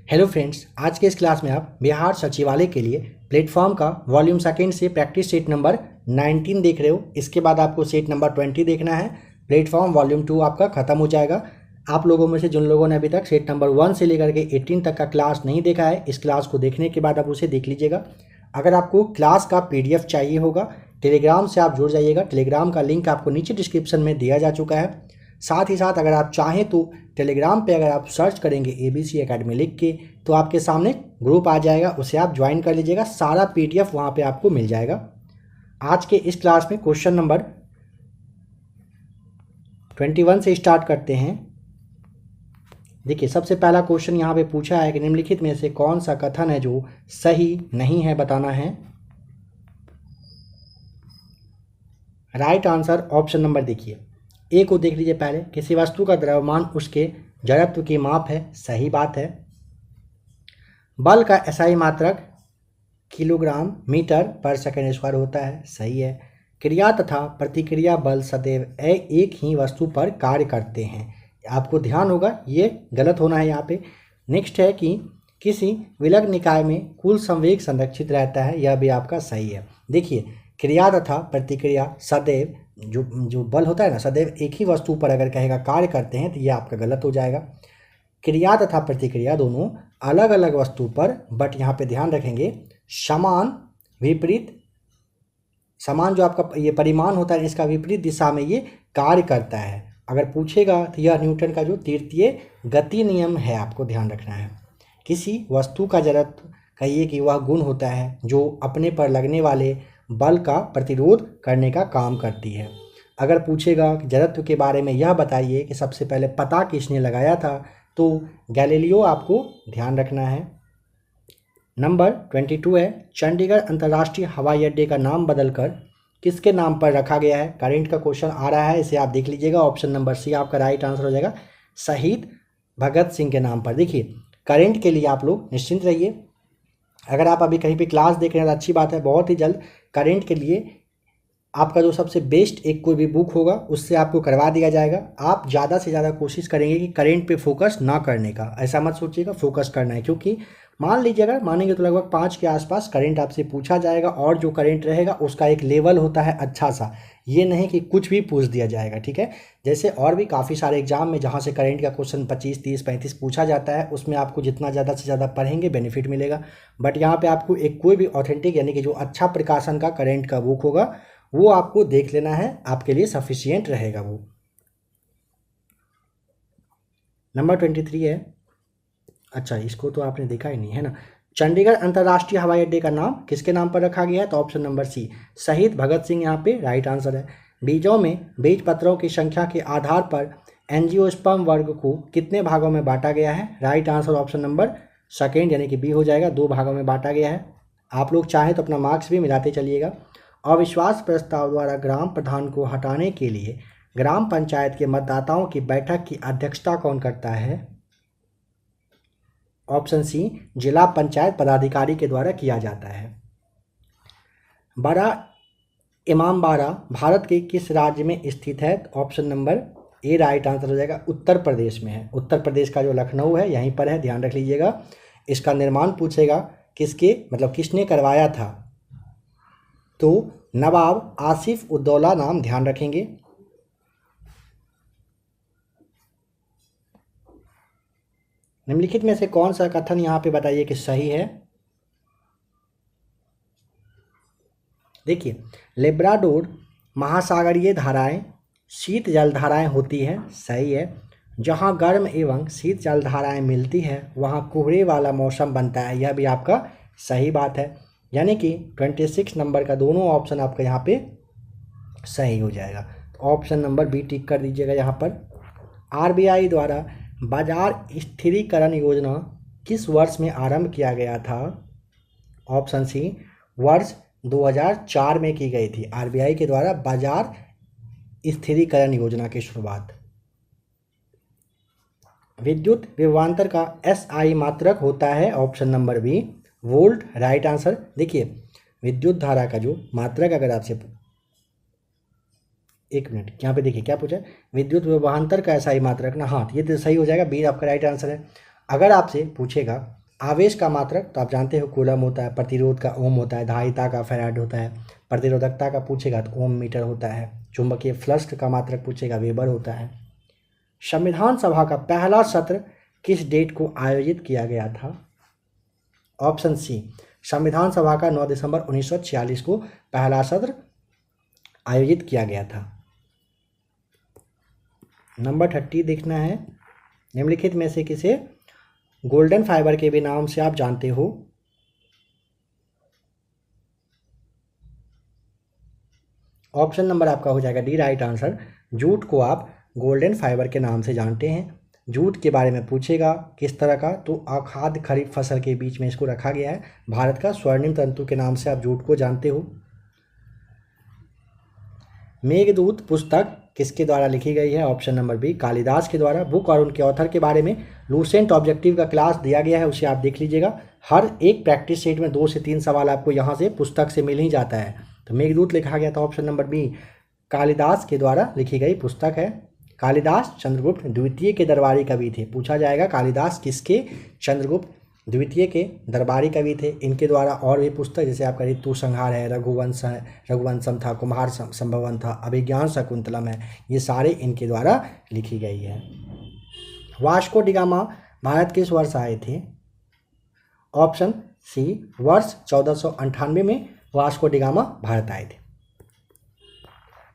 Hello friends, आज के इस क्लास में आप बिहार सचिवालय के लिए प्लेटफॉर्म का वॉल्यूम सेकेंड से प्रैक्टिस सेट नंबर 19 देख रहे हो। इसके बाद आपको सेट नंबर 20 देखना है। प्लेटफॉर्म वॉल्यूम 2 आपका खत्म हो जाएगा। आप लोगों में से जिन लोगों ने अभी तक सेट नंबर 1 से लेकर के 18 तक का क्लास नहीं देखा है, इस क्लास को देखने के बाद आप उसे देख लीजिएगा। अगर आपको क्लास का PDF चाहिए होगा, टेलीग्राम से आप जुड़ जाइएगा। टेलीग्राम का लिंक आपको नीचे डिस्क्रिप्शन में दिया जा चुका है। साथ ही साथ अगर आप चाहें तो टेलीग्राम पे अगर आप सर्च करेंगे ABC एकेडमी लिख के, तो आपके सामने ग्रुप आ जाएगा, उसे आप ज्वाइन कर लीजिएगा। सारा PDF वहाँ पे आपको मिल जाएगा। आज के इस क्लास में क्वेश्चन नंबर 21 से स्टार्ट करते हैं। देखिए, सबसे पहला क्वेश्चन यहाँ पे पूछा है कि निम्नलिखित में से कौन सा कथन है जो सही नहीं है, बताना है। राइट आंसर ऑप्शन नंबर देखिए ए को देख लीजिए। पहले, किसी वस्तु का द्रव्यमान उसके जड़त्व की माप है, सही बात है। बल का SI मात्रक किलोग्राम मीटर पर सेकंड स्क्वायर होता है, सही है। क्रिया तथा प्रतिक्रिया बल सदैव एक ही वस्तु पर कार्य करते हैं, आपको ध्यान होगा, ये गलत होना है यहाँ पे। नेक्स्ट है कि किसी विलग निकाय में कुल संवेग संरक्षित रहता है, यह भी आपका सही है। देखिए, क्रिया तथा प्रतिक्रिया सदैव जो बल होता है ना, सदैव एक ही वस्तु पर अगर कहेगा कार्य करते हैं तो ये आपका गलत हो जाएगा। क्रिया तथा प्रतिक्रिया दोनों अलग अलग वस्तु पर, बट यहाँ पे ध्यान रखेंगे समान विपरीत, समान जो आपका ये परिमाण होता है इसका विपरीत दिशा में ये कार्य करता है। अगर पूछेगा तो यह न्यूटन का जो तृतीय गति नियम है, आपको ध्यान रखना है। किसी वस्तु का जड़त्व कहिए कि वह गुण होता है जो अपने पर लगने वाले बल का प्रतिरोध करने का काम करती है। अगर पूछेगा कि जड़त्व के बारे में यह बताइए कि सबसे पहले पता किसने लगाया था, तो गैलीलियो आपको ध्यान रखना है। नंबर 22 है, चंडीगढ़ अंतर्राष्ट्रीय हवाई अड्डे का नाम बदलकर किसके नाम पर रखा गया है। करंट का क्वेश्चन आ रहा है, इसे आप देख लीजिएगा। ऑप्शन नंबर सी आपका राइट आंसर हो जाएगा, शहीद भगत सिंह के नाम पर। देखिए, करंट के लिए आप लोग निश्चिंत रहिए। अगर आप अभी कहीं पे क्लास देख रहे हैं तो अच्छी बात है, बहुत ही जल्द करंट के लिए आपका जो सबसे बेस्ट एक कोई भी बुक होगा उससे आपको करवा दिया जाएगा। आप ज़्यादा से ज़्यादा कोशिश करेंगे कि करंट पे फोकस ना करने का, ऐसा मत सोचिएगा, फोकस करना है। क्योंकि मान लीजिए अगर मानेंगे तो लगभग 5 के आसपास करंट आपसे पूछा जाएगा, और जो करंट रहेगा उसका एक लेवल होता है अच्छा सा, ये नहीं कि कुछ भी पूछ दिया जाएगा, ठीक है। जैसे और भी काफ़ी सारे एग्जाम में जहाँ से करंट का क्वेश्चन 25, 30, 35 पूछा जाता है, उसमें आपको जितना ज़्यादा से ज़्यादा पढ़ेंगे बेनिफिट मिलेगा। बट यहाँ पे आपको एक कोई भी ऑथेंटिक यानी कि जो अच्छा प्रकाशन का करंट का बुक होगा वो आपको देख लेना है, आपके लिए सफिशियंट रहेगा वो। नंबर 23 है, अच्छा इसको तो आपने देखा ही नहीं है ना। चंडीगढ़ अंतर्राष्ट्रीय हवाई अड्डे का नाम किसके नाम पर रखा गया है, तो ऑप्शन नंबर सी शहीद भगत सिंह यहाँ पे राइट आंसर है। बीजों में बीज पत्रों की संख्या के आधार पर एंजियोस्पर्म वर्ग को कितने भागों में बांटा गया है, right answer option number second यानी कि बी हो जाएगा, 2 भागों में बांटा गया है। आप लोग चाहें तो अपना मार्क्स भी मिलाते चलिएगा। अविश्वास प्रस्ताव द्वारा ग्राम प्रधान को हटाने के लिए ग्राम पंचायत के मतदाताओं की बैठक की अध्यक्षता कौन करता है, ऑप्शन सी जिला पंचायत पदाधिकारी के द्वारा किया जाता है। बड़ा इमामबाड़ा भारत के किस राज्य में स्थित है, option number A right answer हो जाएगा, उत्तर प्रदेश में है। उत्तर प्रदेश का जो लखनऊ है यहीं पर है, ध्यान रख लीजिएगा। इसका निर्माण पूछेगा किसके मतलब किसने करवाया था, तो नवाब आसिफ उद्दौला नाम ध्यान रखेंगे। निम्नलिखित में से कौन सा कथन यहाँ पे बताइए कि सही है। देखिए, लेब्राडोर महासागरीय धाराएं शीत जल धाराएं होती हैं, सही है। जहाँ गर्म एवं शीत जल धाराएं मिलती है वहाँ कोहरे वाला मौसम बनता है, यह भी आपका सही बात है। यानी कि 26 नंबर का दोनों ऑप्शन आपका यहाँ पे सही हो जाएगा। तो ऑप्शन नंबर बी टिक कर दीजिएगा यहाँ पर। RBI द्वारा बाजार स्थिरीकरण योजना किस वर्ष में आरंभ किया गया था, ऑप्शन सी वर्ष 2004 में की गई थी। RBI के द्वारा बाजार स्थिरीकरण योजना की शुरुआत। विद्युत विभवांतर का SI मात्रक होता है, option number B volt right answer. देखिए, विद्युत धारा का जो मात्रक अगर आपसे, एक मिनट यहाँ पे देखिए क्या पूछा है, विद्युत विभवांतर का SI मात्रक ना, हाँ ये तो सही हो जाएगा, बी आपका राइट आंसर है। अगर आपसे पूछेगा आवेश का मात्रक, तो आप जानते हो कूलम होता है, प्रतिरोध का ओम होता है, धारिता का फैराड होता है, प्रतिरोधकता का पूछेगा तो ओम मीटर होता है, चुंबकीय फ्लक्स का मात्रक पूछेगा वेबर होता है। संविधान सभा का पहला सत्र किस डेट को आयोजित किया गया था? ऑप्शन सी, संविधान सभा का 9 दिसंबर 1946 को पहला सत्र आयोजित किया गया था। नंबर 30 देखना है, निम्नलिखित में से किसे गोल्डन फाइबर के भी नाम से आप जानते हो? ऑप्शन नंबर आपका हो जाएगा डी राइट आंसर। जूट को आप गोल्डन फाइबर के नाम से जानते हैं। जूट के बारे में पूछेगा किस तरह का, तो अखाद्य खरीफ फसल के बीच में इसको रखा गया है। भारत का स्वर्णिम तंतु के नाम से आप जूट को जानते हो। मेघदूत पुस्तक किसके द्वारा लिखी गई है? ऑप्शन नंबर बी, कालिदास के द्वारा। बुक और उनके ऑथर के बारे में लूसेंट ऑब्जेक्टिव का क्लास दिया गया है, उसे आप देख लीजिएगा। हर एक प्रैक्टिस सेट में 2 से 3 सवाल आपको यहाँ से पुस्तक से मिल ही जाता है। तो मेघदूत लिखा गया था ऑप्शन नंबर बी, कालिदास के द्वारा लिखी गई पुस्तक है। कालिदास चंद्रगुप्त द्वितीय के दरबारी कवि थे। पूछा जाएगा कालिदास किसके? चंद्रगुप्त द्वितीय के दरबारी कवि थे। इनके द्वारा और भी पुस्तक जैसे आपका ऋतु संहार है, रघुवंशम था, कुमार संभवन था, अभिज्ञान शकुंतलम है, ये सारे इनके द्वारा लिखी गई है। वास्को डी गामा भारत किस वर्ष आए थे? ऑप्शन सी, वर्ष 1498 में वास्को डी गामा भारत आए थे।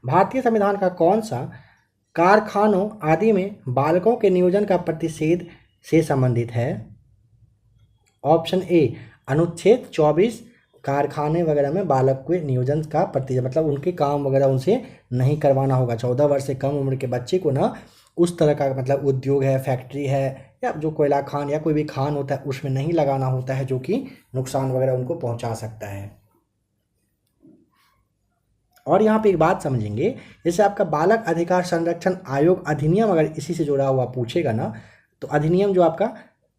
भारतीय संविधान का कौन सा कारखानों आदि में बालकों के नियोजन का प्रतिषेध से संबंधित है? ऑप्शन ए, अनुच्छेद 24 कारखाने वगैरह में बालक के नियोजन का प्रतिषेध, मतलब उनके काम वगैरह उनसे नहीं करवाना होगा। 14 वर्ष से कम उम्र के बच्चे को ना उस तरह का, मतलब उद्योग है, फैक्ट्री है, या जो कोयला खान या कोई भी खान होता है उसमें नहीं लगाना होता है, जो कि नुकसान वगैरह उनको पहुंचा सकता है। और यहाँ पे एक बात समझेंगे, जैसे आपका बालक अधिकार संरक्षण आयोग अधिनियम अगर इसी से जुड़ा हुआ पूछेगा ना, तो अधिनियम जो आपका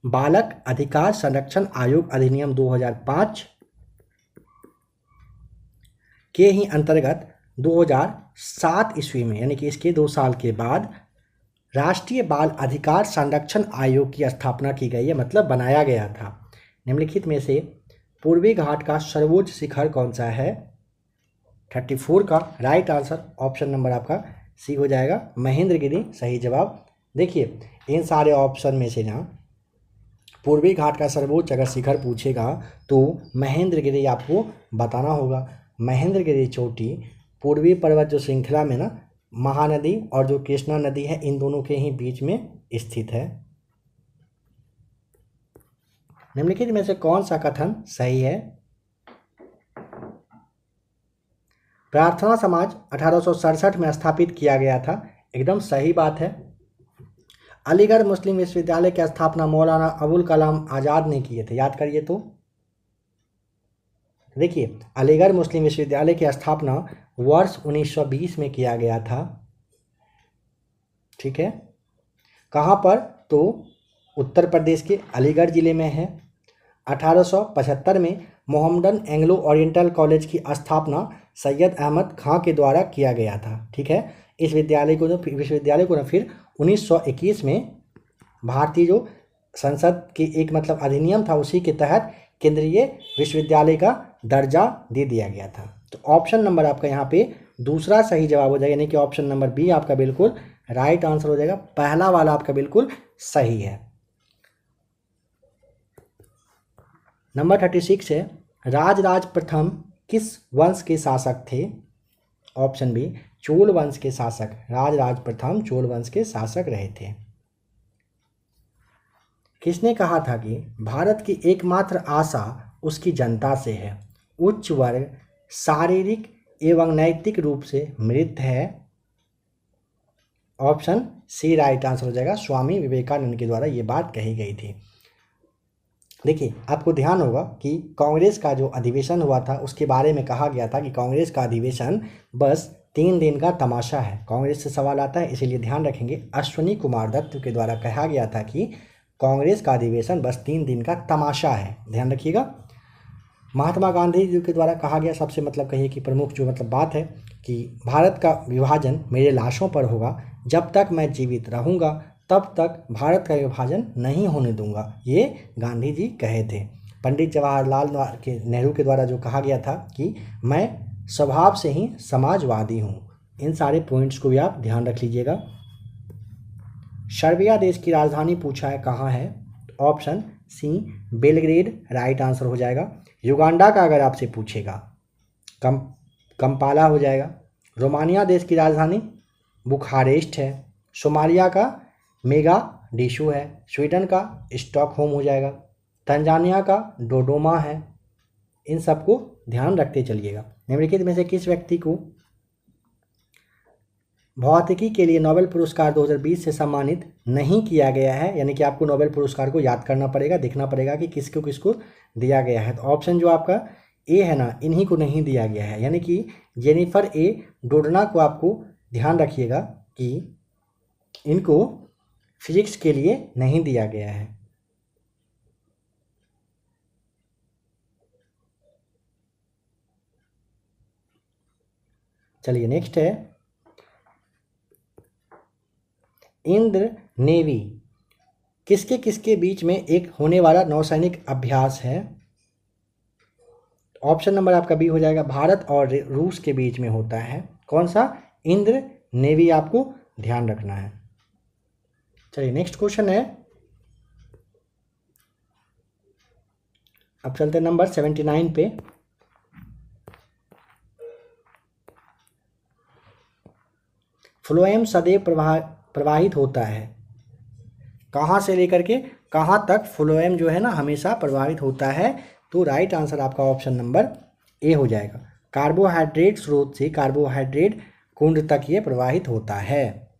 बालक अधिकार संरक्षण आयोग अधिनियम 2005 के ही अंतर्गत 2007 ईस्वी में, यानी कि इसके 2 साल के बाद राष्ट्रीय बाल अधिकार संरक्षण आयोग की स्थापना की गई है, मतलब बनाया गया था। निम्नलिखित में से पूर्वी घाट का सर्वोच्च शिखर कौन सा है? 34 का राइट आंसर ऑप्शन नंबर आपका सी हो जाएगा, महेंद्रगिरी सही जवाब। देखिए इन सारे ऑप्शन में से ना पूर्वी घाट का सर्वोच्च अगर शिखर पूछेगा तो महेंद्रगिरी आपको बताना होगा। महेंद्रगिरी चोटी पूर्वी पर्वत जो श्रृंखला में ना महानदी और जो कृष्णा नदी है, इन दोनों के ही बीच में स्थित है। निम्नलिखित में से कौन सा कथन सही है? प्रार्थना समाज 1867 में स्थापित किया गया था, एकदम सही बात है। अलीगढ़ मुस्लिम विश्वविद्यालय की स्थापना मौलाना अबुल कलाम आज़ाद ने किए थे, याद करिए। तो देखिए अलीगढ़ मुस्लिम विश्वविद्यालय की स्थापना वर्ष 1920 में किया गया था, ठीक है। कहाँ पर? तो उत्तर प्रदेश के अलीगढ़ जिले में है। 1875 में मोहम्मदन एंग्लो ओरिएंटल कॉलेज की स्थापना सैयद अहमद खां के द्वारा किया गया था, ठीक है। इस विश्वविद्यालय को फिर 1921 में भारतीय जो संसद की एक मतलब अधिनियम था, उसी के तहत केंद्रीय विश्वविद्यालय का दर्जा दे दिया गया था। तो ऑप्शन नंबर आपका यहाँ पे दूसरा सही जवाब हो जाएगा, यानी कि ऑप्शन नंबर बी आपका बिल्कुल राइट आंसर हो जाएगा। पहला वाला आपका बिल्कुल सही है। नंबर 36 है, राजराज प्रथम किस वंश के शासक थे? ऑप्शन बी, चोल वंश के शासक। राजराज प्रथम चोल वंश के शासक रहे थे। किसने कहा था कि भारत की एकमात्र आशा उसकी जनता से है, उच्च वर्ग शारीरिक एवं नैतिक रूप से मृत है? ऑप्शन सी राइट आंसर हो जाएगा, स्वामी विवेकानंद के द्वारा ये बात कही गई थी। देखिए आपको ध्यान होगा कि कांग्रेस का जो अधिवेशन हुआ था उसके बारे में कहा गया था कि कांग्रेस का अधिवेशन बस 3 दिन का तमाशा है। कांग्रेस से सवाल आता है, इसीलिए ध्यान रखेंगे। अश्विनी कुमार दत्त के द्वारा कहा गया था कि कांग्रेस का अधिवेशन बस 3 दिन का तमाशा है, ध्यान रखिएगा। महात्मा गांधी जी के द्वारा कहा गया, सबसे मतलब कहिए कि प्रमुख जो मतलब बात है कि भारत का विभाजन मेरे लाशों पर होगा, जब तक मैं जीवित रहूँगा तब तक भारत का विभाजन नहीं होने दूंगा, ये गांधी जी कहे थे। पंडित जवाहरलाल नेहरू के द्वारा जो कहा गया था कि मैं स्वभाव से ही समाजवादी हूँ। इन सारे पॉइंट्स को भी आप ध्यान रख लीजिएगा। सर्बिया देश की राजधानी पूछा है, कहाँ है? Option C Belgrade right answer हो जाएगा। युगांडा का अगर आपसे पूछेगा कंपाला हो जाएगा। रोमानिया देश की राजधानी बुखारेस्ट है। सोमालिया का मेगाडिशु है। स्वीडन का स्टॉकहोम हो जाएगा। तंजानिया का डोडोमा है। इन सबको ध्यान रखते चलिएगा। निम्नलिखित में से किस व्यक्ति को भौतिकी के लिए नोबेल पुरस्कार 2020 से सम्मानित नहीं किया गया है? यानी कि आपको नोबेल पुरस्कार को याद करना पड़ेगा, देखना पड़ेगा कि किसको किसको दिया गया है। तो ऑप्शन जो आपका ए है ना, इन्हीं को नहीं दिया गया है, यानी कि जेनिफर ए डोडना को आपको ध्यान रखिएगा कि इनको फिजिक्स के लिए नहीं दिया गया है। चलिए नेक्स्ट है इंद्र नेवी किसके किसके बीच में एक होने वाला नौसैनिक अभ्यास है? ऑप्शन नंबर आपका बी हो जाएगा, भारत और रूस के बीच में होता है। कौन सा? इंद्र नेवी, आपको ध्यान रखना है। चलिए नेक्स्ट क्वेश्चन है, अब चलते नंबर 79 पे। फ्लोएम सदैव प्रवाहित होता है, कहाँ से लेकर के कहाँ तक फ्लोएम जो है ना हमेशा प्रभावित होता है? तो राइट आंसर आपका ऑप्शन नंबर ए हो जाएगा। कार्बोहाइड्रेट स्रोत से कार्बोहाइड्रेट कुंड तक ये प्रवाहित होता है।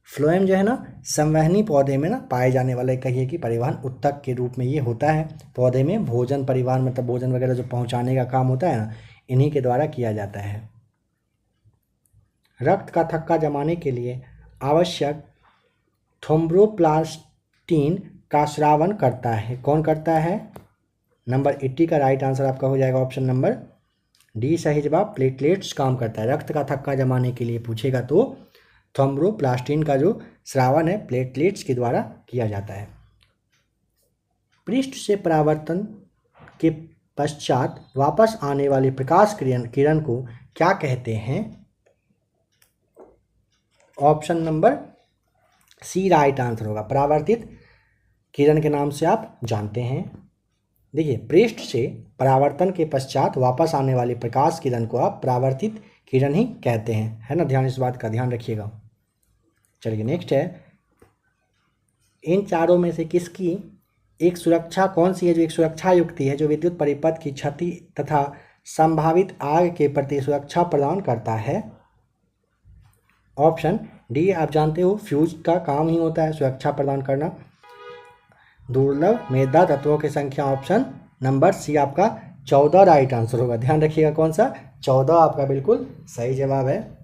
फ्लोएम जो है ना संवहनी पौधे में ना पाए जाने वाले कहिए कि परिवहन उत्तक के रूप में ये होता है। पौधे में भोजन परिवहन मतलब भोजन वगैरह जो पहुंचाने का काम होता है ना, इन्हीं के द्वारा किया जाता है। रक्त का थक्का जमाने के लिए आवश्यक थ्रोम्बोप्लास्टिन का स्रावन करता है, कौन करता है? नंबर 80 का राइट आंसर आपका हो जाएगा ऑप्शन नंबर डी सही जवाब, प्लेटलेट्स काम करता है। रक्त का थक्का जमाने के लिए पूछेगा तो थ्रोम्बोप्लास्टिन का जो स्रावन है प्लेटलेट्स के द्वारा किया जाता है। पृष्ठ से परावर्तन के पश्चात वापस आने वाले प्रकाश किरण को क्या कहते हैं? Option number C right answer होगा, परावर्तित किरण के नाम से आप जानते हैं। देखिए, पृष्ठ से परावर्तन के पश्चात वापस आने वाली प्रकाश किरण को आप परावर्तित किरण ही कहते हैं, है ना? ध्यान इस बात का ध्यान रखिएगा। चलिए नेक्स्ट है, इन चारों में से किसकी एक सुरक्षा कौन सी है जो एक सुरक्षा युक्ति है जो विद्युत परिपथ की क्षति तथा संभावित आग के प्रति सुरक्षा प्रदान करता है? ऑप्शन डी आप जानते हो, फ्यूज का काम ही होता है सुरक्षा प्रदान करना। दुर्लभ मेधा तत्वों की संख्या, ऑप्शन नंबर सी आपका 14 राइट आंसर होगा। ध्यान रखिएगा कौन सा? 14 आपका बिल्कुल सही जवाब है।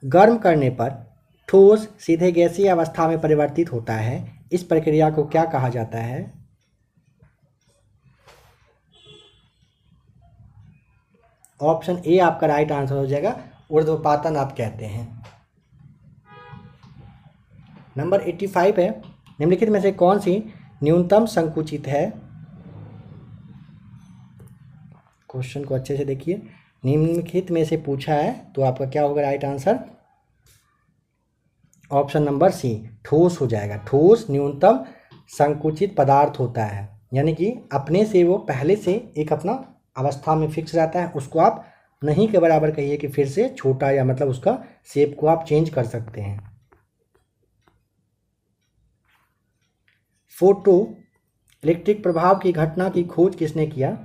गर्म करने पर ठोस सीधे गैसीय अवस्था में परिवर्तित होता है, इस प्रक्रिया को क्या कहा जाता है? ऑप्शन ए आपका राइट आंसर हो जाएगा, ऊर्ध्वपातन आप कहते हैं। नंबर 85 है, निम्नलिखित में से कौन सी न्यूनतम संकुचित है? क्वेश्चन को अच्छे से देखिए, निम्नलिखित में से पूछा है तो आपका क्या होगा right answer? Option number C ठोस हो जाएगा। ठोस न्यूनतम संकुचित पदार्थ होता है, यानी कि अपने से वो पहले से एक अपना अवस्था में फिक्स रहता है, उसको आप नहीं के बराबर कहिए कि फिर से छोटा या मतलब उसका शेप को आप चेंज कर सकते हैं। फोटो इलेक्ट्रिक प्रभाव की घटना की खोज किसने किया?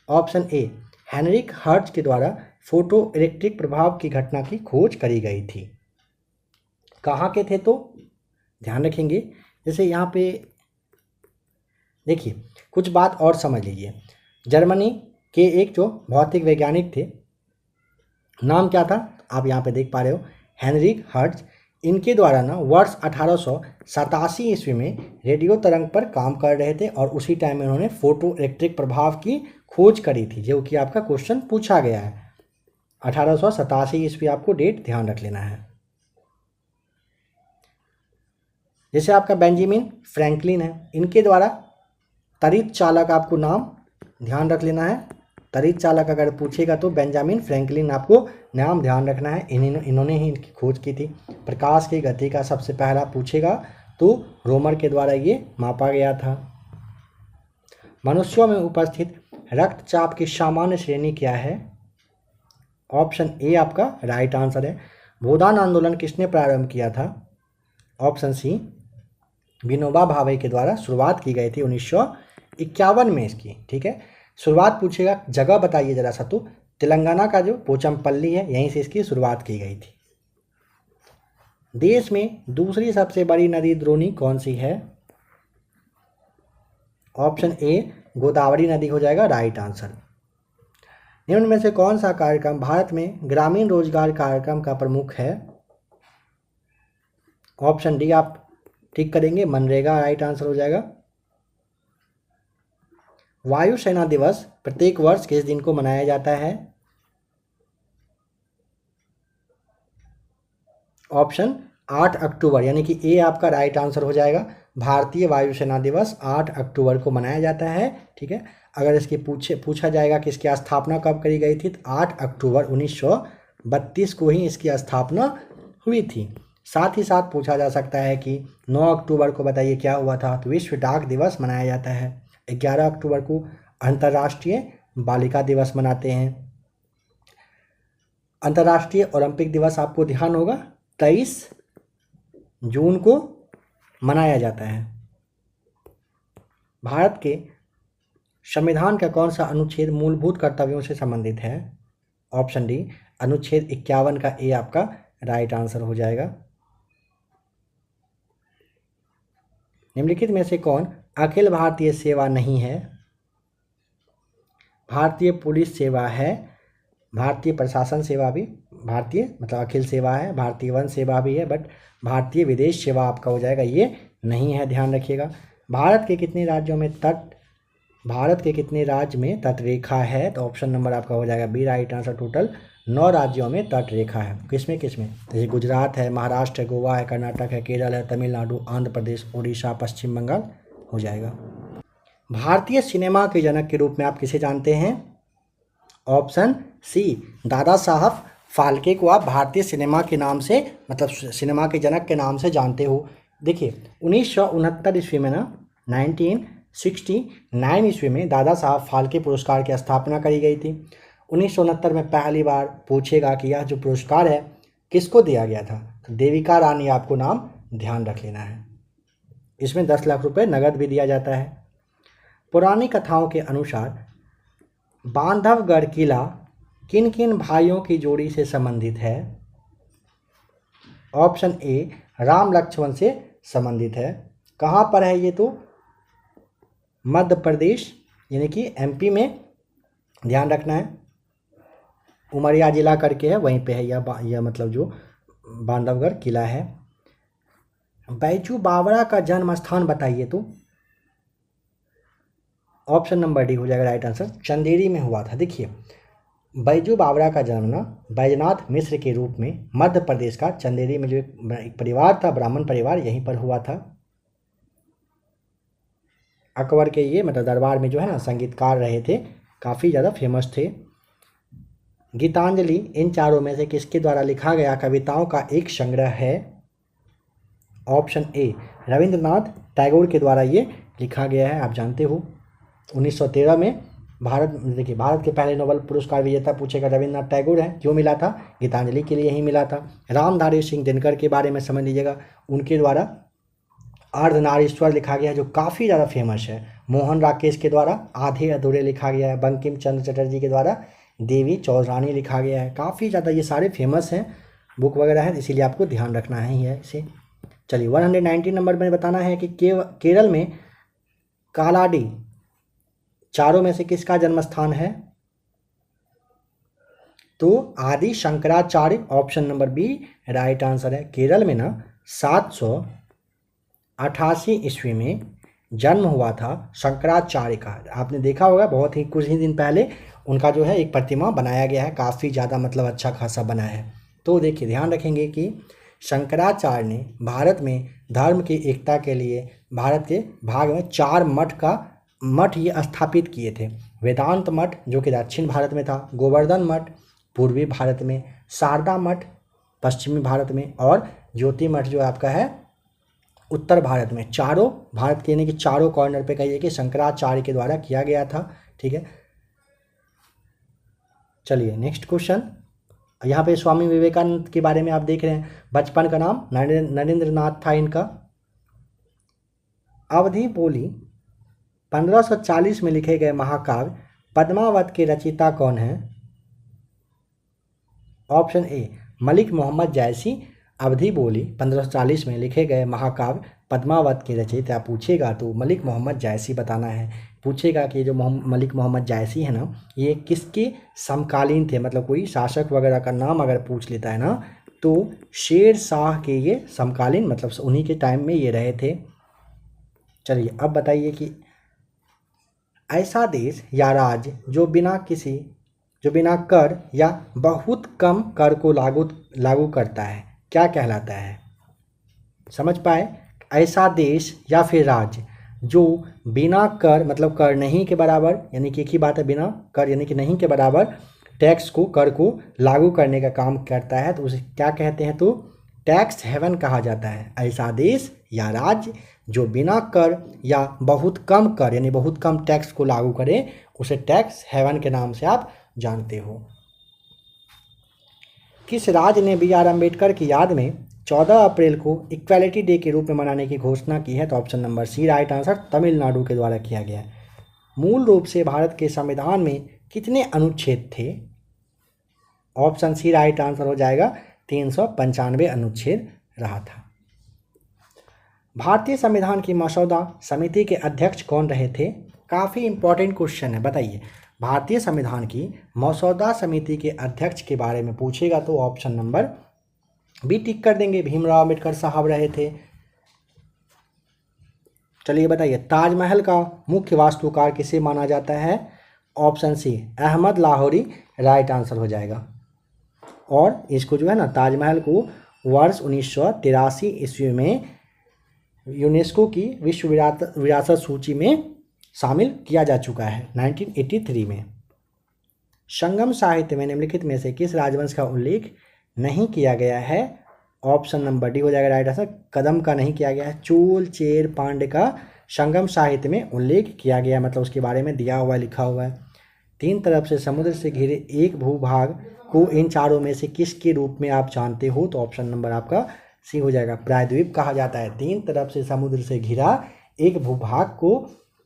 ऑप्शन ए हेनरिक हर्ट्ज के द्वारा फोटो इलेक्ट्रिक प्रभाव की घटना की खोज करी गई थी। कहाँ के थे तो ध्यान रखेंगे, जैसे यहाँ पे देखिए कुछ बात और समझ लीजिए। जर्मनी के एक जो भौतिक वैज्ञानिक थे, नाम क्या था आप यहाँ पे देख पा रहे हो, हेनरिक हर्ट्ज। इनके द्वारा ना वर्ष 1887 ईस्वी में रेडियो तरंग पर काम कर रहे थे और उसी टाइम में उन्होंने फोटो इलेक्ट्रिक प्रभाव की खोज करी थी, जो कि आपका क्वेश्चन पूछा गया है। 1887 ईस्वी आपको डेट ध्यान रख लेना है। जैसे आपका बेंजामिन फ्रैंकलिन है, इनके द्वारा तरित चालक आपको नाम ध्यान रख लेना है। तरित चालक अगर पूछेगा तो बेंजामिन फ्रैंकलिन आपको नाम ध्यान रखना है, इन्होंने ही इनकी खोज की थी। प्रकाश की गति का सबसे पहला पूछेगा तो रोमर के द्वारा ये मापा गया था। मनुष्यों में उपस्थित रक्तचाप की सामान्य श्रेणी क्या है? ऑप्शन ए आपका राइट आंसर है। भूदान आंदोलन किसने प्रारंभ किया था? ऑप्शन सी विनोबा भावे के द्वारा शुरुआत की गई थी 1951 में इसकी। ठीक है, शुरुआत पूछेगा, जगह बताइए जरा सा। तो तेलंगाना का जो पोचमपल्ली है, यहीं से इसकी शुरुआत की गई थी। देश में दूसरी सबसे बड़ी नदी द्रोणी कौन सी है? ऑप्शन ए गोदावरी नदी हो जाएगा राइट आंसर। निम्न में से कौन सा कार्यक्रम भारत में ग्रामीण रोजगार कार्यक्रम का प्रमुख है? ऑप्शन डी आप ठीक करेंगे, मनरेगा राइट आंसर हो जाएगा। वायुसेना दिवस प्रत्येक वर्ष किस दिन को मनाया जाता है? ऑप्शन 8 अक्टूबर, यानी कि ए आपका राइट आंसर हो जाएगा। भारतीय वायुसेना दिवस 8 अक्टूबर को मनाया जाता है। ठीक है, अगर इसकी पूछा जाएगा कि इसकी स्थापना कब करी गई थी, तो 8 अक्टूबर 1932 को ही इसकी स्थापना हुई थी। साथ ही साथ पूछा जा सकता है कि 9 अक्टूबर को बताइए क्या हुआ था, तो विश्व डाक दिवस मनाया जाता है। 11 अक्टूबर को अंतर्राष्ट्रीय बालिका दिवस मनाते हैं। अंतर्राष्ट्रीय ओलंपिक दिवस आपको ध्यान होगा 23 जून को मनाया जाता है। भारत के संविधान का कौन सा अनुच्छेद मूलभूत कर्तव्यों से संबंधित है? ऑप्शन डी अनुच्छेद 51 का ए आपका राइट आंसर हो जाएगा। निम्नलिखित में से कौन अखिल भारतीय सेवा नहीं है? भारतीय पुलिस सेवा है, भारतीय प्रशासन सेवा भी, भारतीय मतलब अखिल सेवा है, भारतीय वन सेवा भी है, बट भारतीय विदेश सेवा आपका हो जाएगा ये नहीं है, ध्यान रखिएगा। भारत के कितने राज्य में तटरेखा है? तो ऑप्शन नंबर आपका हो जाएगा बी राइट आंसर। टोटल 9 राज्यों में तटरेखा है। किसमें? जैसे गुजरात है, महाराष्ट्र है, गोवा है, कर्नाटक है, केरल है, तमिलनाडु, आंध्र प्रदेश, उड़ीसा, पश्चिम बंगाल हो जाएगा। भारतीय सिनेमा के जनक के रूप में आप किसे जानते हैं? ऑप्शन सी दादा साहब फाल्के को आप भारतीय सिनेमा के नाम से, मतलब सिनेमा के जनक के नाम से जानते हो। देखिए 1969 ईस्वी में ना 1969 ईस्वी में दादा साहब फाल्के पुरस्कार की स्थापना करी गई थी। 1969 में पहली बार पूछेगा कि यह जो पुरस्कार है किसको दिया गया था, तो देविका रानी आपको नाम ध्यान रख लेना है। इसमें 10 लाख रुपए नगद भी दिया जाता है। पुरानी कथाओं के अनुसार बांधवगढ़ किला किन किन भाइयों की जोड़ी से संबंधित है? ऑप्शन ए राम लक्ष्मण से संबंधित है। कहाँ पर है ये? तो मध्य प्रदेश यानी कि एमपी में, ध्यान रखना है। उमरिया जिला करके है, वहीं पे है यह मतलब जो बांधवगढ़ किला है। बैजू बावरा का जन्म स्थान बताइए। तो ऑप्शन नंबर डी हो जाएगा राइट आंसर, चंदेरी में हुआ था। देखिए बैजू बावरा का जन्म ना बैजनाथ मिश्र के रूप में मध्य प्रदेश का चंदेरी में जो एक परिवार था, ब्राह्मण परिवार, यहीं पर हुआ था। अकबर के ये मतलब दरबार में जो है ना संगीतकार रहे थे, काफ़ी ज़्यादा फेमस थे। गीतांजलि इन चारों में से किसके द्वारा लिखा गया कविताओं का एक संग्रह है? ऑप्शन ए रविंद्रनाथ टैगोर के द्वारा ये लिखा गया है। आप जानते हो 1913 में भारत के पहले नोबेल पुरस्कार विजेता पूछेगा रविंद्रनाथ टैगोर है। क्यों मिला था? गीतांजलि के लिए ही मिला था। रामधारी सिंह दिनकर के बारे में समझ लीजिएगा, उनके द्वारा अर्धनारीश्वर लिखा गया है जो काफ़ी ज़्यादा फेमस है। मोहन राकेश के द्वारा आधे अधूरे लिखा गया है। बंकिम चंद्र चटर्जी के द्वारा देवी चौधरानी लिखा गया है। काफ़ी ज़्यादा ये सारे फेमस हैं, बुक वगैरह है, इसीलिए आपको ध्यान रखना है ही है इसे। चलिए 119 नंबर में बताना है कि केरल में कालाडी चारों में से किसका जन्म स्थान है? तो Adi Shankaracharya, option number B right answer है। केरल में ना 788 ईस्वी में जन्म हुआ था शंकराचार्य का। आपने देखा होगा बहुत ही कुछ ही दिन पहले उनका जो है एक प्रतिमा बनाया गया है, काफ़ी ज़्यादा मतलब अच्छा खासा बना है। तो देखिए ध्यान रखेंगे कि शंकराचार्य ने भारत में धर्म की एकता के लिए भारत के भाग में 4 मठ ये स्थापित किए थे। वेदांत मठ जो कि दक्षिण भारत में था, गोवर्धन मठ पूर्वी भारत में, शारदा मठ पश्चिमी भारत में और ज्योति मठ जो आपका है उत्तर भारत में। चारों भारत के यानी कि चारों कॉर्नर पे कहिए कि शंकराचार्य के द्वारा किया गया था। ठीक है, चलिए नेक्स्ट क्वेश्चन। यहाँ पे स्वामी विवेकानंद के बारे में आप देख रहे हैं, बचपन का नाम नरेंद्र नाथ था इनका। अवधि बोली 1540 में लिखे गए महाकाव्य पद्मावत के रचयिता कौन है? ऑप्शन ए मलिक मोहम्मद जायसी। अवधि बोली 1540 में लिखे गए महाकाव्य पद्मावत के रचयिता पूछेगा तो मलिक मोहम्मद जायसी बताना है। पूछेगा कि जो मलिक मोहम्मद जायसी है ना, ये किसके समकालीन थे, मतलब कोई शासक वगैरह का नाम अगर पूछ लेता है ना तो शेर शाह के ये समकालीन, मतलब उन्हीं के टाइम में ये रहे थे। चलिए अब बताइए कि ऐसा देश या राज्य जो बिना कर या बहुत कम कर को लागू करता है क्या कहलाता है? समझ पाए? ऐसा देश या फिर राज्य जो बिना कर, मतलब कर नहीं के बराबर, यानी कि एक ही बात है, बिना कर यानी कि नहीं के बराबर टैक्स को, कर को लागू करने का काम करता है तो उसे क्या कहते हैं? तो टैक्स हेवन कहा जाता है। ऐसा देश या राज्य जो बिना कर या बहुत कम कर यानी बहुत कम टैक्स को लागू करे उसे टैक्स हेवन के नाम से आप जानते हो। किस राज्य ने बी आर अम्बेडकर की याद में 14 अप्रैल को इक्वालिटी डे के रूप में मनाने की घोषणा की है? तो option number C right answer, Tamil Nadu के द्वारा किया गया है। मूल रूप से भारत के संविधान में कितने अनुच्छेद थे? ऑप्शन सी राइट आंसर हो जाएगा, 395 अनुच्छेद रहा था। भारतीय संविधान की मसौदा समिति के अध्यक्ष कौन रहे थे? काफ़ी इंपॉर्टेंट क्वेश्चन है, बताइए। भारतीय संविधान की मसौदा समिति के अध्यक्ष के बारे में पूछेगा तो ऑप्शन नंबर बी टिक कर देंगे, भीमराव अम्बेडकर साहब रहे थे। चलिए बताइए, ताजमहल का मुख्य वास्तुकार किसे माना जाता है? Option C Ahmad Lahori right answer हो जाएगा। और इसको जो है ना, ताजमहल को वर्ष 1983 ईस्वी में यूनेस्को की विश्व विरासत सूची में शामिल किया जा चुका है 1983 में। संगम साहित्य में निम्नलिखित में से किस राजवंश का उल्लेख नहीं किया गया है? ऑप्शन नंबर डी हो जाएगा राइट आंसर, कदम का नहीं किया गया है। चोल चेर पांड्य का संगम साहित्य में उल्लेख किया गया, मतलब उसके बारे में दिया हुआ लिखा हुआ है। 3 तरफ से समुद्र से घिरे एक भूभाग को इन चारों में से किसके रूप में आप जानते हो? तो ऑप्शन नंबर आपका सी हो जाएगा, प्रायद्वीप कहा जाता है। 3 तरफ से समुद्र से घिरा एक भूभाग को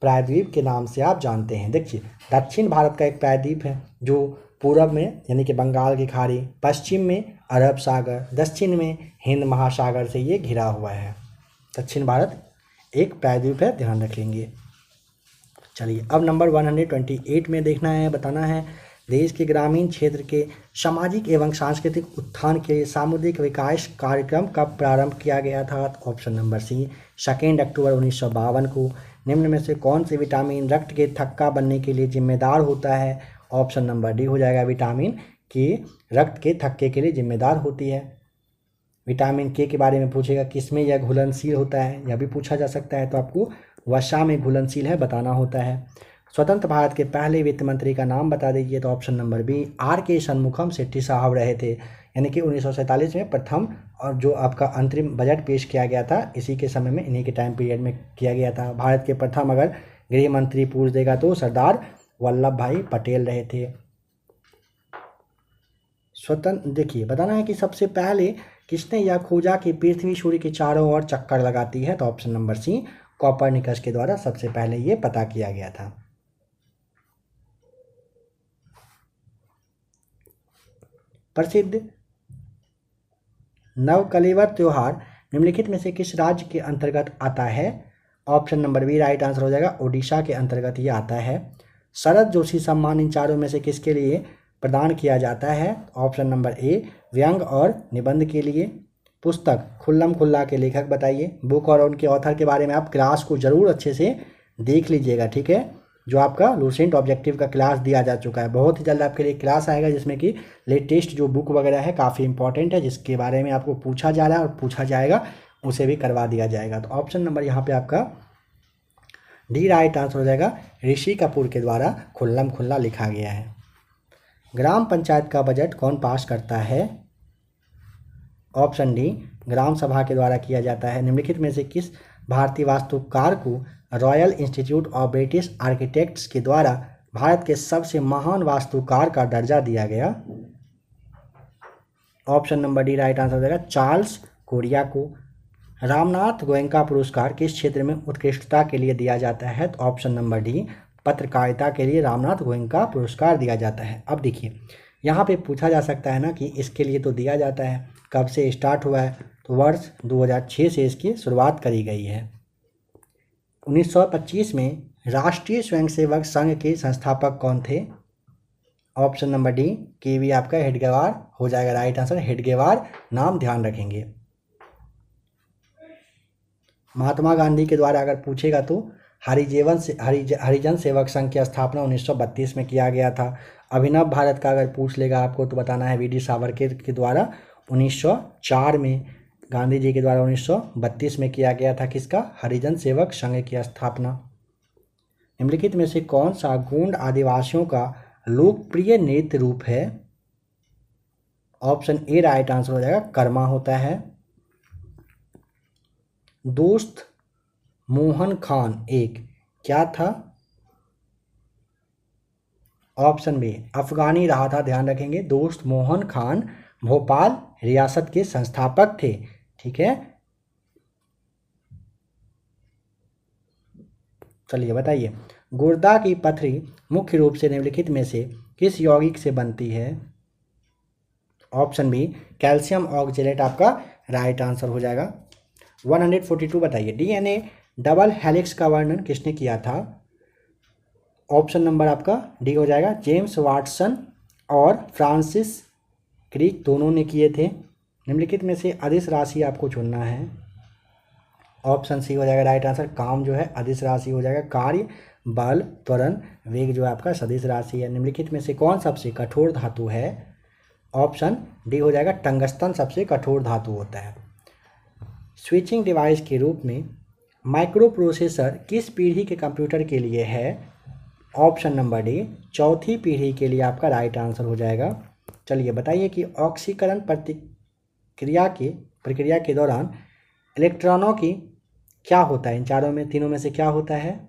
प्रायद्वीप के नाम से आप जानते हैं। देखिए, दक्षिण भारत का एक प्रायद्वीप है जो पूरब में यानी कि बंगाल की खाड़ी, पश्चिम में अरब सागर, दक्षिण में हिंद महासागर से ये घिरा हुआ है। दक्षिण भारत एक प्रायद्वीप है, ध्यान रख लेंगे। चलिए अब नंबर 128 में देखना है, बताना है देश के ग्रामीण क्षेत्र के सामाजिक एवं सांस्कृतिक उत्थान के लिए सामुदायिक विकास कार्यक्रम कब प्रारंभ किया गया था? ऑप्शन नंबर सी 2 अक्टूबर 1952 को। निम्न में से कौन से विटामिन रक्त के थक्का बनने के लिए जिम्मेदार होता है? ऑप्शन नंबर डी हो जाएगा, विटामिन के रक्त के थक्के के लिए जिम्मेदार होती है। विटामिन के बारे में पूछेगा, किसमें यह घुलनशील होता है, यह भी पूछा जा सकता है। तो आपको वसा में घुलनशील है बताना होता है। स्वतंत्र भारत के पहले वित्त मंत्री का नाम बता दीजिए। तो ऑप्शन नंबर बी आर के शनमुखम शेट्टी साहब रहे थे, यानी कि 1947 में प्रथम और जो आपका अंतरिम बजट पेश किया गया था इसी के समय में, इन्हीं के टाइम पीरियड में किया गया था। भारत के प्रथम अगर गृह मंत्री पूछ देगा तो सरदार वल्लभ भाई पटेल रहे थे। स्वतंत्र देखिए बताना है कि सबसे पहले किसने यह खोजा कि पृथ्वी सूर्य के चारों ओर चक्कर लगाती है? तो ऑप्शन नंबर सी कोपरनिकस के द्वारा सबसे पहले ये पता किया गया था। प्रसिद्ध नवकलेवर त्योहार निम्नलिखित में से किस राज्य के अंतर्गत आता है? Option number B right answer हो जाएगा, ओडिशा के अंतर्गत ये आता है। शरद जोशी सम्मान इन चारों में से किसके लिए प्रदान किया जाता है? ऑप्शन नंबर ए व्यंग और निबंध के लिए। पुस्तक खुल्लम खुल्ला के लेखक बताइए। बुक और उनके ऑथर के बारे में आप क्लास को जरूर अच्छे से देख लीजिएगा, ठीक है। जो आपका लूसेंट ऑब्जेक्टिव का क्लास दिया जा चुका है। बहुत ही जल्द आपके लिए क्लास आएगा जिसमें कि लेटेस्ट जो बुक वगैरह है काफ़ी इंपॉर्टेंट है, जिसके बारे में आपको पूछा जा रहा है और पूछा जाएगा, उसे भी करवा दिया जाएगा। तो ऑप्शन नंबर यहाँ पे आपका डी राइट आंसर हो जाएगा। ऋषि कपूर के द्वारा खुल्लम खुल्ला लिखा गया है। ग्राम पंचायत का बजट कौन पास करता है? ऑप्शन डी ग्राम सभा के द्वारा किया जाता है। निम्नलिखित में से किस भारतीय वास्तुकार को royal institute of British architects के द्वारा भारत के सबसे महान वास्तुकार का दर्जा दिया गया? Option number D right answer हो जाएगा चार्ल्स कोरिया को। रामनाथ गोयनका पुरस्कार किस क्षेत्र में उत्कृष्टता के लिए दिया जाता है? तो ऑप्शन नंबर डी पत्रकारिता के लिए रामनाथ गोयनका पुरस्कार दिया जाता है। अब देखिए यहाँ पे पूछा जा सकता है ना कि इसके लिए तो दिया जाता है, कब से स्टार्ट हुआ है? तो वर्ष 2006 से इसकी शुरुआत करी गई है। 1925 में राष्ट्रीय स्वयंसेवक संघ के संस्थापक कौन थे? ऑप्शन नंबर डी केवी आपका हेडगेवार हो जाएगा राइट आंसर। हेडगेवार नाम ध्यान रखेंगे। महात्मा गांधी के द्वारा अगर पूछेगा तो हरिजन सेवक संघ की स्थापना 1932 में किया गया था। अभिनव भारत का अगर पूछ लेगा आपको तो बताना है वीडी सावरकर के द्वारा 1904 में, गांधी जी के द्वारा 1932 में किया गया था किसका? हरिजन सेवक संघ की स्थापना। निम्नलिखित में से कौन सा गोंड आदिवासियों का लोकप्रिय नृत्य रूप है? ऑप्शन ए राइट आंसर हो जाएगा कर्मा होता है। दोस्त मोहन खान एक क्या था? ऑप्शन बी अफगानी रहा था, ध्यान रखेंगे। दोस्त मोहन खान भोपाल रियासत के संस्थापक थे, ठीक है। चलिए बताइए, गुर्दा की पथरी मुख्य रूप से निम्नलिखित में से किस यौगिक से बनती है? ऑप्शन बी कैल्शियम ऑक्जेलेट आपका राइट आंसर हो जाएगा। 142 बताइए, डीएनए डबल हेलिक्स का वर्णन किसने किया था? ऑप्शन नंबर आपका डी हो जाएगा। जेम्स वाटसन और फ्रांसिस क्रिक दोनों ने किए थे। निम्नलिखित में से अदिश राशि आपको चुनना है। ऑप्शन सी हो जाएगा राइट आंसर। काम जो है अदिश राशि हो जाएगा। कार्य बल त्वरण वेग जो है आपका सदिश राशि है। निम्नलिखित में से कौन सबसे कठोर धातु है? ऑप्शन डी हो जाएगा। टंगस्टन सबसे कठोर धातु होता है। स्विचिंग डिवाइस के रूप में माइक्रो प्रोसेसर किस पीढ़ी के कंप्यूटर के लिए है? ऑप्शन नंबर डी चौथी पीढ़ी के लिए आपका राइट आंसर हो जाएगा। चलिए बताइए कि ऑक्सीकरण प्रक्रिया के दौरान इलेक्ट्रॉनों की क्या होता है? इन तीनों में से क्या होता है?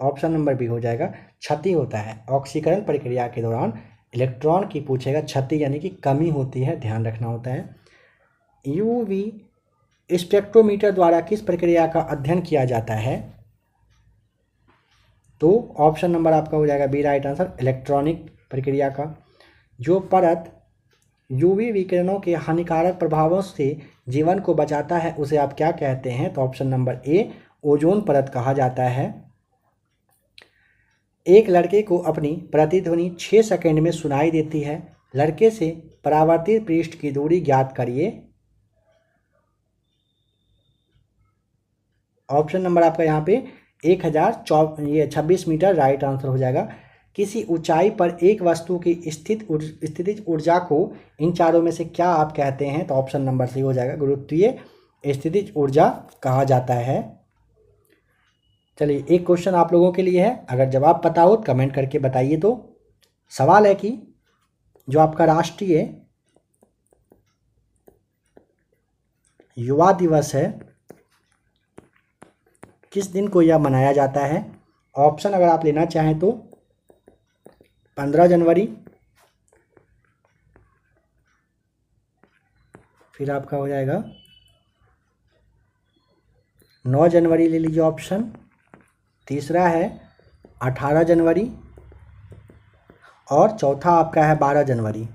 ऑप्शन नंबर बी हो जाएगा क्षति होता है। ऑक्सीकरण प्रक्रिया के दौरान इलेक्ट्रॉन की पूछेगा क्षति यानी कि कमी होती है, ध्यान रखना होता है। यूवी स्पेक्ट्रोमीटर द्वारा किस प्रक्रिया का अध्ययन किया जाता है? तो ऑप्शन नंबर आपका हो जाएगा बी राइट आंसर, इलेक्ट्रॉनिक प्रक्रिया का। जो परत यूवी विकिरणों के हानिकारक प्रभावों से जीवन को बचाता है उसे आप क्या कहते हैं? तो ऑप्शन नंबर ए ओजोन परत कहा जाता है। एक लड़के को अपनी प्रतिध्वनि 6 सेकंड में सुनाई देती है। लड़के से परावर्तित पृष्ठ की दूरी ज्ञात करिए। ऑप्शन नंबर आपका यहाँ पे 1026 मीटर राइट आंसर हो जाएगा। किसी ऊंचाई पर एक वस्तु की स्थितिज ऊर्जा को इन चारों में से क्या आप कहते हैं? तो ऑप्शन नंबर सी हो जाएगा, गुरुत्वीय स्थितिज ऊर्जा कहा जाता है। चलिए एक क्वेश्चन आप लोगों के लिए है, अगर जवाब पता हो तो कमेंट करके बताइए। तो सवाल है कि जो आपका राष्ट्रीय युवा दिवस है किस दिन को यह मनाया जाता है? ऑप्शन अगर आप लेना चाहें तो 15 जनवरी, फिर आपका हो जाएगा 9 जनवरी ले लीजिए ऑप्शन, तीसरा है 18 जनवरी और चौथा आपका है 12 जनवरी।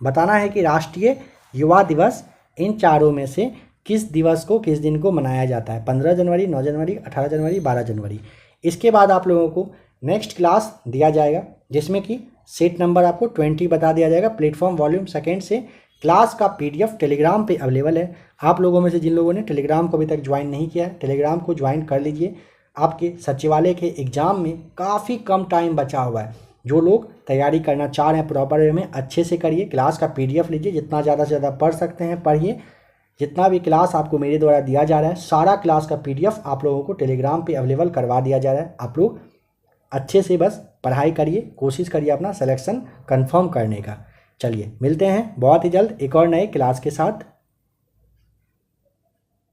बताना है कि राष्ट्रीय युवा दिवस इन चारों में से किस दिवस को किस दिन को मनाया जाता है? 15 जनवरी, 9 जनवरी, 18 जनवरी, 12 जनवरी। इसके बाद आप लोगों को नेक्स्ट क्लास दिया जाएगा जिसमें कि सेट नंबर आपको 20 बता दिया जाएगा। प्लेटफॉर्म वॉल्यूम सेकेंड से क्लास का PDF टेलीग्राम पे अवेलेबल है। आप लोगों में से जिन लोगों ने टेलीग्राम को अभी तक ज्वाइन नहीं किया है, टेलीग्राम को ज्वाइन कर लीजिए। आपके सचिवालय के एग्ज़ाम में काफ़ी कम टाइम बचा हुआ है। जो लोग तैयारी करना चाह रहे हैं प्रॉपर वे में, अच्छे से करिए। क्लास का PDF लीजिए, जितना ज़्यादा से ज़्यादा पढ़ सकते हैं पढ़िए। जितना भी क्लास आपको मेरे द्वारा दिया जा रहा है, सारा क्लास का PDF आप लोगों को टेलीग्राम पे अवेलेबल करवा दिया जा रहा है। आप लोग अच्छे से बस पढ़ाई करिए, कोशिश करिए अपना सिलेक्शन कंफर्म करने का। चलिए मिलते हैं बहुत ही जल्द एक और नए क्लास के साथ।